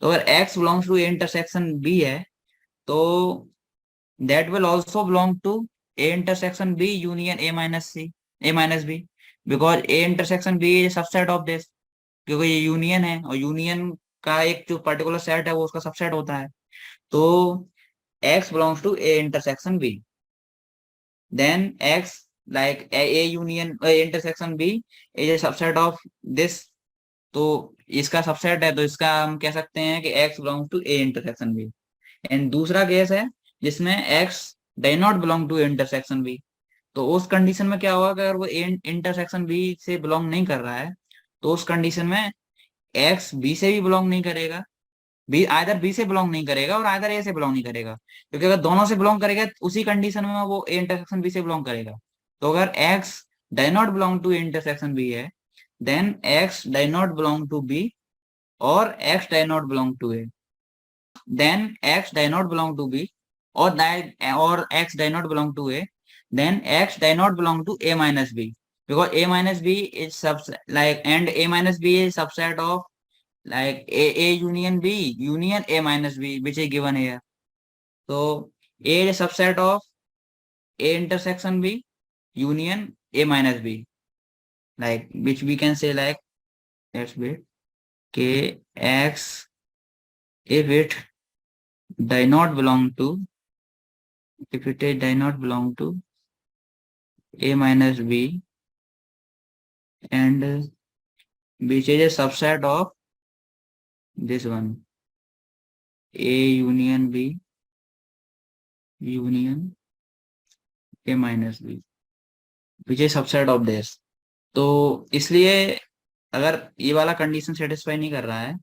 तो अगर x belongs to a intersection b है तो that will also belong to A intersection B union A minus B, because A intersection B is a subset of this, क्योंकि ये union है और यूनियन का एक जो पर्टिकुलर सेट है वो उसका सबसेट होता है। तो X belongs to A intersection B, then X like A union A intersection B is a subset of this। तो इसका सबसेट है तो इसका हम कह सकते हैं कि X belongs to A intersection B। And दूसरा केस है जिसमें x does not belong to intersection B. तो उस कंडीशन में क्या होगा कि अगर वो इंटरसेक्शन बी से बिलोंग नहीं कर रहा है, तो उस कंडीशन में एक्स बी से भी बिलोंग नहीं करेगा, बी आइदर बी से बिलोंग नहीं करेगा और आइदर ए से बिलोंग नहीं करेगा, क्योंकि अगर दोनों से बिलोंग करेगा तो उसी कंडीशन में वो ए इंटरसेक्शन बी से बिलोंग करेगा। तो अगर x does not belong to intersection B है, then x does not belong to B और x does not belong to A. Then x does not belong to B और x does not belong to A, then x does not belong to a minus b, because a minus b is and a minus b is subset of like a union b union a minus b, which is given here. So a is a subset of a intersection b union a minus b, like which we can say like, let's wait, k x if it does not belong to, if it does not belong to a minus b and which is a subset of this one a union b union a minus b, which is subset of this। तो इसलिए अगर ये वाला condition satisfy नहीं कर रहा है,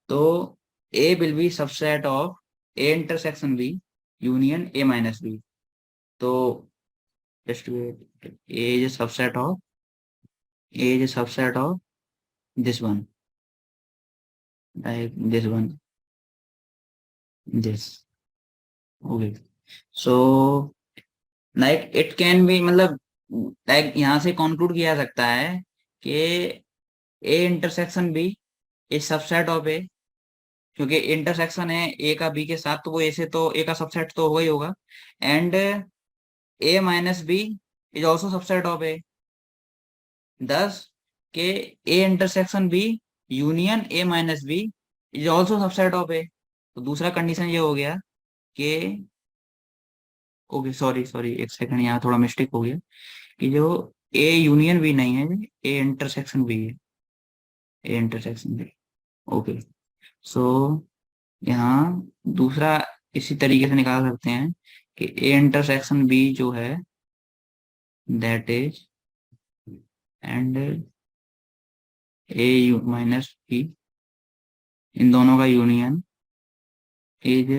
तो A will be subset of A intersection B union A minus B. तो just A is subset of, A is subset of this one, like this one, this. Okay, so like it can be, मतलब like यहाँ से conclude किया जा सकता है कि A intersection B is subset of A, क्योंकि इंटरसेक्शन है ए का बी के साथ, तो वो ए से तो ए का सबसेट तो होगा ही होगा। And A minus B is also subset of A, thus के A intersection B union A minus B is also subset of A. तो दूसरा कंडीशन ये हो गया कि, ओके सॉरी सॉरी एक सेकंड, यहाँ थोड़ा मिस्टेक हो गया कि जो ए यूनियन बी नहीं है, ए इंटरसेक्शन बी है, ए इंटरसेक्शन बी। ओके, सो यहाँ दूसरा इसी तरीके से निकाल सकते हैं कि ए इंटरसेक्शन बी जो है that is and A U minus B, इन दोनों का union is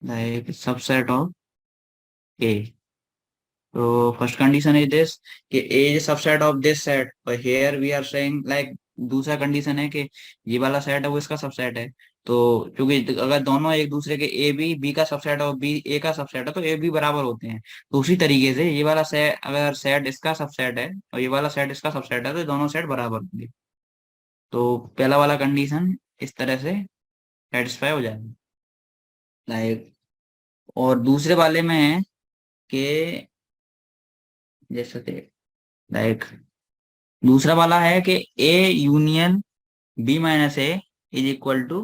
like subset of A. तो फर्स्ट कंडीशन इज दिस कि A is subset of this set, और here we are saying like दूसरा condition है कि ये वाला सेट है वो इसका सबसेट है। तो क्योंकि अगर दोनों एक दूसरे के ए बी बी का सबसेट और बी ए का सबसेट है, तो ए बी बराबर होते हैं। तो उसी तरीके से ये वाला सेट, अगर सेट इसका सबसेट है और ये वाला सेट इसका सबसेट है, तो दोनों सेट बराबर होंगे। तो पहला वाला कंडीशन इस तरह से सेटिस्फाई हो जाएगा, लाइक। और दूसरे वाले में है कि जैसे लाइक दूसरा वाला है कि A union B minus A is equal to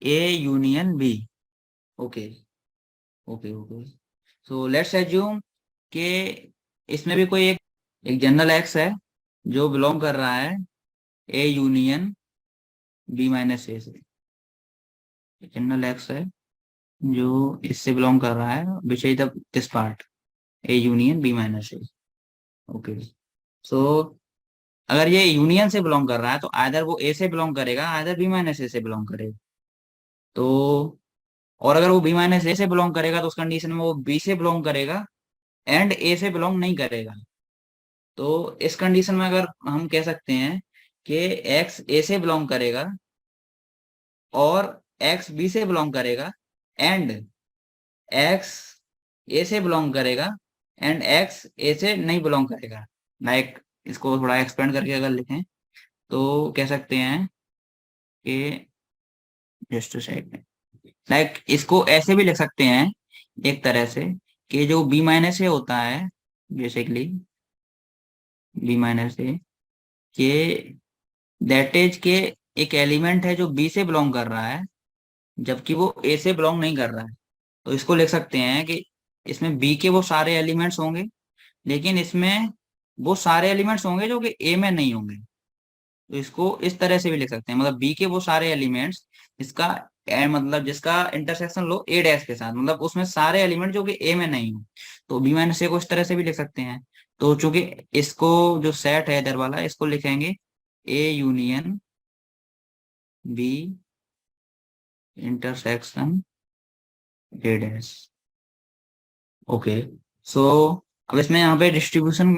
A union B. Okay okay okay, so let's assume कि इसमें भी कोई एक जनरल एक्स है जो बिलोंग कर रहा है ए यूनियन बी माइनस ए से। जनरल एक्स है जो इससे बिलोंग कर रहा है, which is the this part A union B minus A. Okay, so अगर ये यूनियन से बिलोंग कर रहा है, तो आइदर वो ए से बिलोंग करेगा, आइदर बी माइनस ए से बिलोंग करेगा। तो और अगर वो बी माइनस ए से बिलोंग करेगा, तो उस कंडीशन में वो बी से बिलोंग करेगा एंड ए से बिलोंग नहीं करेगा। तो इस कंडीशन में अगर हम कह सकते हैं कि एक्स ए से बिलोंग करेगा और एक्स बी से बिलोंग करेगा एंड एक्स ए से बिलोंग करेगा एंड एक्स ए से नहीं बिलोंग करेगा। लाइक इसको थोड़ा एक्सपेंड करके अगर लिखें तो कह सकते हैं कि जस्ट सेकंड, लाइक इसको ऐसे भी लिख सकते हैं एक तरह से कि जो बी माइनस ए होता है, बेसिकली बी माइनस ए के दैट इज के एक एलिमेंट है जो बी से बिलोंग कर रहा है, जबकि वो ए से बिलोंग नहीं कर रहा है। तो इसको लिख सकते हैं कि इसमें बी के वो सारे एलिमेंट्स होंगे, लेकिन इसमें वो सारे एलिमेंट्स होंगे जो कि ए में नहीं होंगे। तो इसको इस तरह से भी लिख सकते हैं, मतलब बी के वो सारे एलिमेंट्स, इसका मतलब जिसका इंटरसेक्शन लो ए डैश के साथ, मतलब उसमें सारे एलिमेंट जो कि ए में नहीं हो, तो बी माइनस ए को इस तरह से भी लिख सकते हैं। तो चूंकि इसको जो सेट है इधर वाला, इसको लिखेंगे A union B intersection A dash. Okay. So अब इसमें यहाँ पे डिस्ट्रीब्यूशन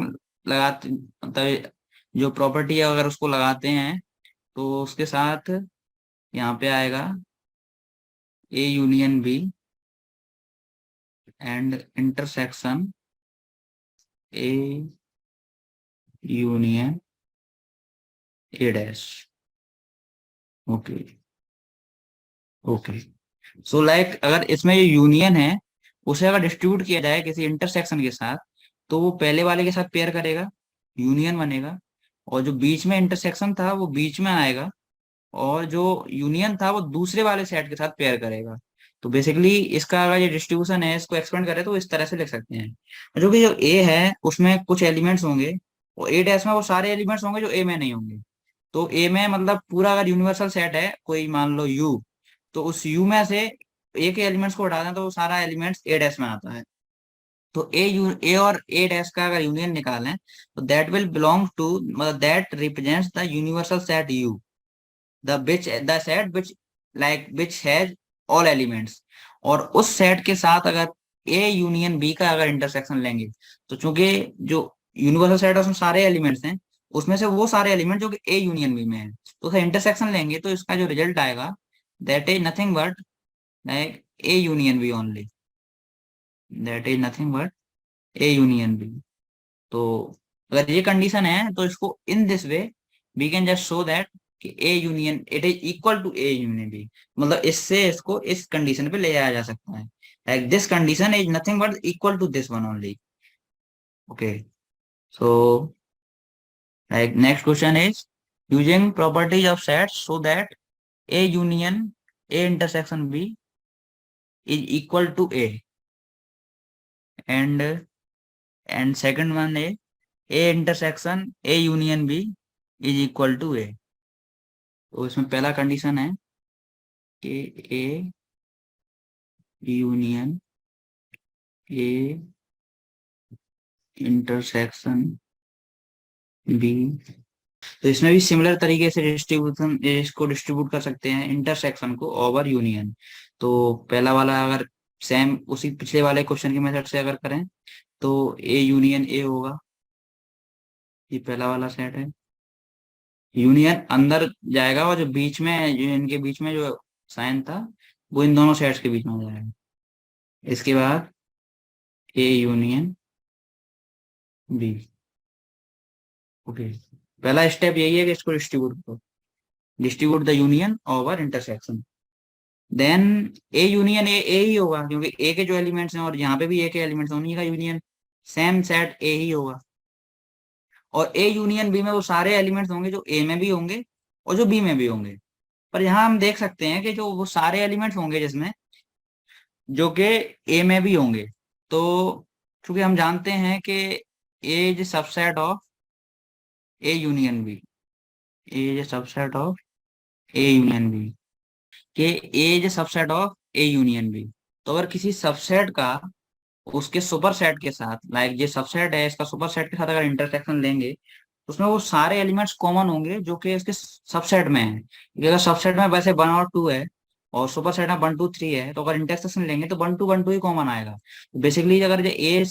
लगाते, मतलब जो प्रॉपर्टी है अगर उसको लगाते हैं तो उसके साथ यहाँ पे आएगा A union B and intersection A union A dash. Okay. Okay. So like अगर इसमें ये यूनियन है, उसे अगर डिस्ट्रीब्यूट किया जाए किसी इंटरसेक्शन के साथ, तो वो पहले वाले के साथ पेयर करेगा, यूनियन बनेगा, और जो बीच में इंटरसेक्शन था वो बीच में आएगा, और जो यूनियन था वो दूसरे वाले सेट के साथ पेयर करेगा। तो बेसिकली इसका अगर ये डिस्ट्रीब्यूशन है, इसको एक्सपेंड करें तो इस तरह से लिख सकते हैं। जो कि जो ए है उसमें कुछ एलिमेंट्स होंगे, और ए डैश में वो सारे एलिमेंट्स होंगे जो ए में नहीं होंगे। तो ए में मतलब पूरा अगर यूनिवर्सल सेट है कोई, मान लो यू, तो उस यू में से ए के एलिमेंट्स को हटा दें तो वो सारा एलिमेंट्स ए डैश में आता है। तो ए और ए डैश का अगर यूनियन निकालें तो दैट विल बिलोंग टू, मतलब that represents the universal set you, the set which like which has all elements. और उस सेट के साथ अगर ए यूनियन बी का अगर इंटरसेक्शन लेंगे, तो चूंकि जो यूनिवर्सल सेट है उसमें सारे एलिमेंट्स हैं, उसमें से वो सारे एलिमेंट जो कि ए यूनियन बी में है, तो उसका इंटरसेक्शन लेंगे तो इसका जो रिजल्ट आएगा that is nothing but like A union B only, that is nothing but A union B. तो अगर ये कंडीशन है तो इसको in this way we can just show that कि A union it is equal to A union B, मतलब इससे इसको इस कंडीशन पे ले जाया जा सकता है, like this condition is nothing but equal to this one only. Okay. So like next question is using properties of set so that A union A intersection B is equal to A, and second one is A intersection A union B is equal to A. तो इसमें पहला condition है कि A union A intersection B. तो इसमें भी similar तरीके से डिस्ट्रीब्यूशन, इसको डिस्ट्रीब्यूट कर सकते हैं इंटरसेक्शन को ओवर यूनियन। तो पहला वाला अगर सेम उसी पिछले वाले क्वेश्चन के मेथड से अगर करें तो ए यूनियन ए होगा, ये पहला वाला सेट है। यूनियन अंदर जाएगा और जो बीच में, जो इनके बीच में जो साइन था वो इन दोनों सेट्स के बीच में हो जाएगा। इसके बाद ए यूनियन बी। ओके। पहला स्टेप यही है कि इसको डिस्ट्रीब्यूट करो, distribute the union over intersection. Then A union A ही होगा, क्योंकि ए के जो एलिमेंट्स हैं और यहाँ पे भी ए के एलिमेंट्स हैं, उन्हीं का यूनियन सेम सेट ए ही होगा। और ए यूनियन बी में वो सारे एलिमेंट्स होंगे जो ए में भी होंगे और जो बी में भी होंगे। पर यहाँ हम देख सकते हैं कि जो वो सारे एलिमेंट्स होंगे जिसमें जो कि ए में भी होंगे, तो क्योंकि हम जानते हैं कि A is subset of A union B, A is subset of A union B, के A is subset of A union B. तो अगर किसी सबसेट का उसके सुपर सेट के साथ, लाइक ये सबसेट है इसका सुपर सेट के साथ अगर इंटरसेक्शन लेंगे, तो उसमें वो सारे एलिमेंट्स कॉमन होंगे जो कि इसके सबसेट में है, क्योंकि अगर सबसेट में वैसे 1 और 2 है और सुपर सेट में 1 2 3 है, तो अगर इंटरसेक्शन लेंगे तो 1 2 1 2 ही कॉमन आएगा। बेसिकली अगर ये ए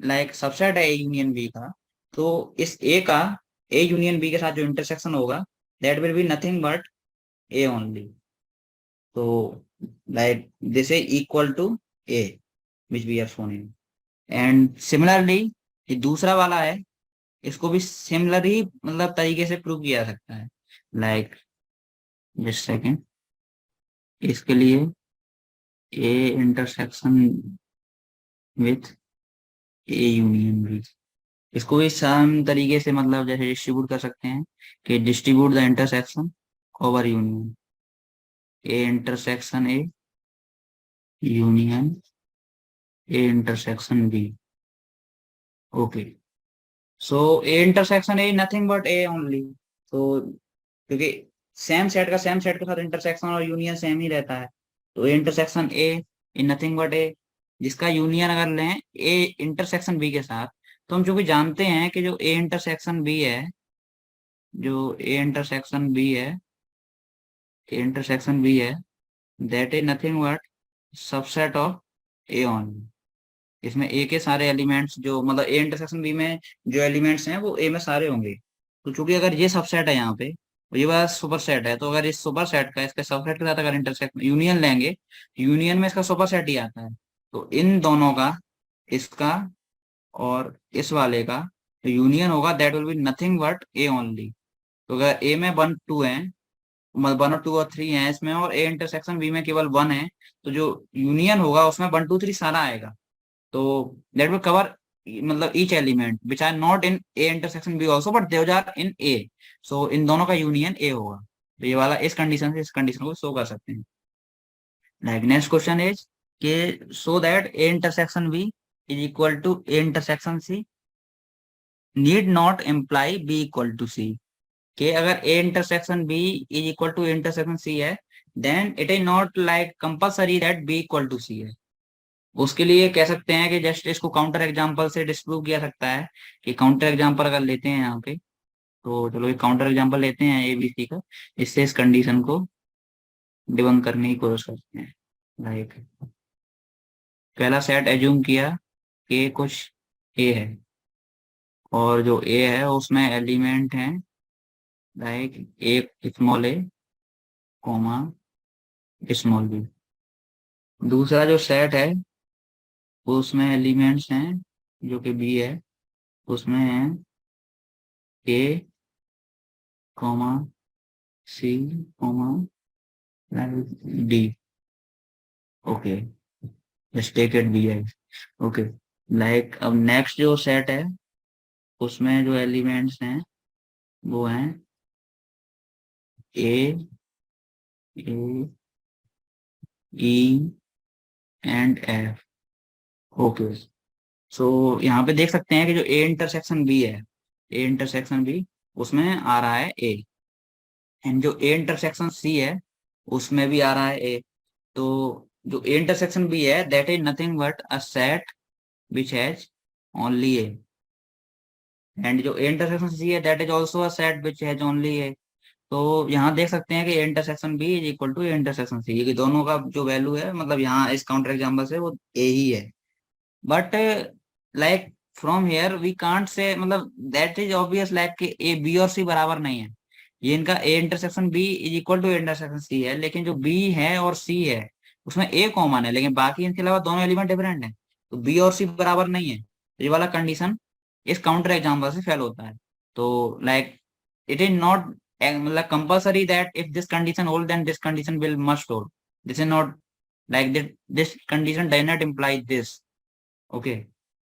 लाइक सबसेट है ए यूनियन बी का, तो इस ए का ए यूनियन बी के साथ जो इंटरसेक्शन होगा that will be nothing but A only. तो like this is equal to A which we are shown in. And similarly ये दूसरा वाला है, इसको भी सिमिलर ही मतलब तरीके से प्रूव किया जा सकता है। लाइक जस्ट सेकेंड, इसके लिए A intersection with A union B, इसको भी सेम तरीके से मतलब जैसे डिस्ट्रीब्यूट कर सकते हैं कि distribute the intersection over union, A intersection A union A intersection B. Okay. So A intersection A nothing but A only. तो क्योंकि सेम सेट के साथ इंटरसेक्शन और यूनियन सेम ही रहता है। तो A intersection A in nothing but A, जिसका union अगर लें ए इंटरसेक्शन बी के साथ, तो हम जो भी जानते हैं कि जो ए इंटरसेक्शन बी है, जो ए इंटरसेक्शन बी है, ए इंटरसेक्शन बी है, that is nothing but subset of A only. इसमें ए के सारे एलिमेंट्स जो मतलब ए इंटरसेक्शन बी में जो एलिमेंट्स हैं वो ए में सारे होंगे। तो चूंकि अगर ये सबसेट है यहाँ पे और ये वाला सुपर सेट है, तो अगर इस सुपर सेट का इसके सबसेट के साथ अगर इंटरसेक्शन यूनियन लेंगे, यूनियन में इसका सुपर सेट ही आता है। तो इन दोनों का, इसका और इस वाले का यूनियन होगा, that will be nothing but A only. तो अगर ए में 1 2 है, मतलब 1 और 2 और 3 है इसमें, और ए इंटरसेक्शन बी में केवल 1 है, तो जो यूनियन होगा उसमें 1 2 3 सारा आएगा। तो that will cover मतलब each element which are not in A intersection B also but those are in A, so इन दोनों का यूनियन A होगा। तो ये वाला इस कंडीशन से इस कंडीशन को शो कर सकते हैं। लाइक नेक्स्ट क्वेश्चन इज के so that A intersection B is equal to A intersection C need not imply B equal to C। कि अगर A intersection B is equal to A intersection C है, then it is not like compulsory that B equal to C है। उसके लिए कह सकते हैं कि जस्ट इसको काउंटर एग्जांपल से डिस्प्रूव किया सकता है। कि काउंटर एग्जांपल अगर लेते हैं यहाँ पे, तो चलो एक काउंटर एग्जांपल लेते हैं एबीसी का, इससे इस कंडीशन को डिबंक करने की कोशिश करते हैं। लाइक पहला सेट एज्यूम किया कि कुछ ए है, और जो ए है उसमें एलिमेंट है लाइक एक स्मॉल ए कॉमा स्मॉल बी। दूसरा जो सेट है उसमें एलिमेंट्स हैं जो कि बी है, उसमें है A comma C comma D. Okay, just take it B I. Okay, like अब नेक्स्ट जो सेट है उसमें जो एलिमेंट्स हैं वो हैं A A E and F. Okay, so यहाँ पे देख सकते हैं कि जो ए इंटरसेक्शन बी है, ए इंटरसेक्शन बी उसमें आ रहा है ए, एंड जो ए इंटरसेक्शन सी है उसमें भी आ रहा है ए। तो जो ए इंटरसेक्शन बी है that is nothing but a set which has only A, and जो ए इंटरसेक्शन सी है that is also a set which has only A. तो यहाँ देख सकते हैं कि A intersection B is equal to A intersection C, ये दोनों का जो वैल्यू है मतलब यहाँ इस काउंटर एग्जाम्पल से वो ए ही है। But like from here we can't say मतलब दैट इज ऑब्वियस लाइक कि ए बी और सी बराबर नहीं है। ये इनका A intersection B is equal to A intersection C है, लेकिन जो बी है और सी है उसमें ए कॉमन है, लेकिन बाकी इनके अलावा दोनों एलिमेंट डिफरेंट है। तो बी और सी बराबर नहीं है, तो ये वाला कंडीशन इस काउंटर एग्जाम्पल से फेल होता है। तो लाइक इट इज नॉट मतलब compulsory that if this condition hold then this condition will must hold, this is not like this condition does not imply this. Okay,